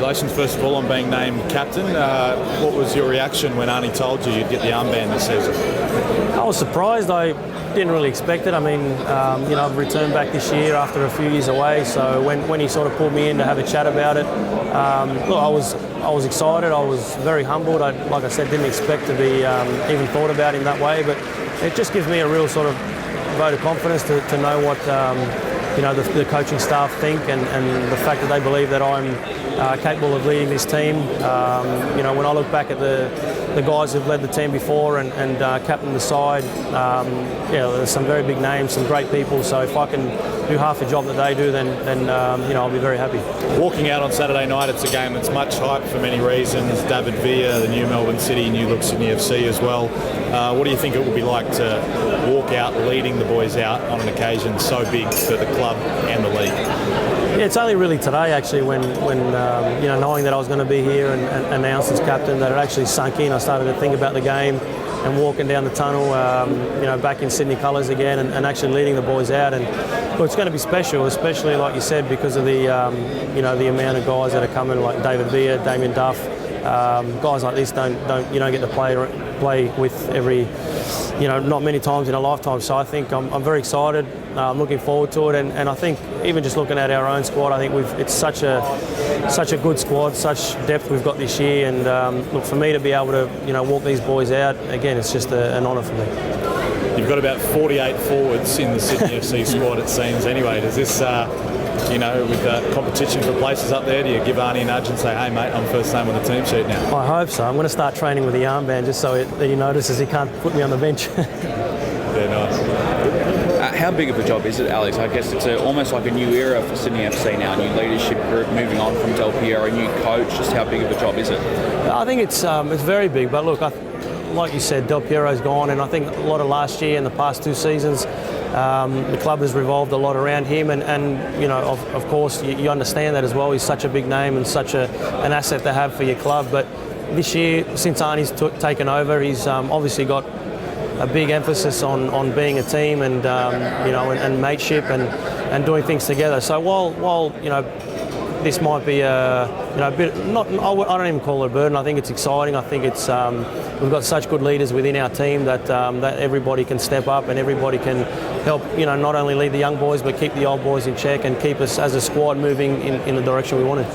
congratulations first of all on being named captain. What was your reaction when Arnie told you you'd get the armband this season? I was surprised. I didn't really expect it. I mean, I've returned back this year after a few years away. So when he sort of pulled me in to have a chat about it, look, I was excited. I was very humbled. Like I said, didn't expect to be even thought about in that way. But it just gives me a real sort of vote of confidence to know what the coaching staff think, and the fact that they believe that I'm capable of leading this team. When I look back at the guys who've led the team before and captained the side, there's some very big names, some great people. So if I can do half the job that they do, then I'll be very happy. Walking out on Saturday night, it's a game that's much hyped for many reasons. David Villa, the new Melbourne City, new look Sydney FC as well. What do you think it will be like to walk out leading the boys out on an occasion so big for the club and the league? Yeah, it's only really today actually when knowing that I was going to be here and announced as captain, that it actually sunk in. I started to think about the game and walking down the tunnel, back in Sydney colours again, and actually leading the boys out. And look, it's going to be special, especially like you said, because of the the amount of guys that are coming, like David Villa, Damien Duff. Guys like this don't get to play with every, not many times in a lifetime. So I think I'm very excited. I'm looking forward to it, and I think even just looking at our own squad, I think it's such a good squad, such depth we've got this year. And look, for me to be able to walk these boys out again, it's just an honour for me. You've got about 48 forwards in the Sydney FC squad, it seems. Anyway, does this, with the competition for places up there, do you give Arnie a nudge and say, hey mate, I'm first name on the team sheet now? I hope so. I'm going to start training with the armband just so that he notices he can't put me on the bench. Yeah, nice. How big of a job is it, Alex? I guess it's almost like a new era for Sydney FC now, new leadership group moving on from Del Piero, a new coach. Just how big of a job is it? I think it's very big, but look, like you said, Del Piero's gone, and I think a lot of last year and the past 2 seasons, the club has revolved a lot around him, and of course you understand that as well. He's such a big name and such an asset to have for your club. But this year, since Arnie's taken over, he's obviously got a big emphasis on being a team and and mateship and doing things together. So while this might be a bit not, I don't even call it a burden. I think it's exciting. I think it's we've got such good leaders within our team that everybody can step up and everybody can help. Not only lead the young boys but keep the old boys in check and keep us as a squad moving in the direction we wanted.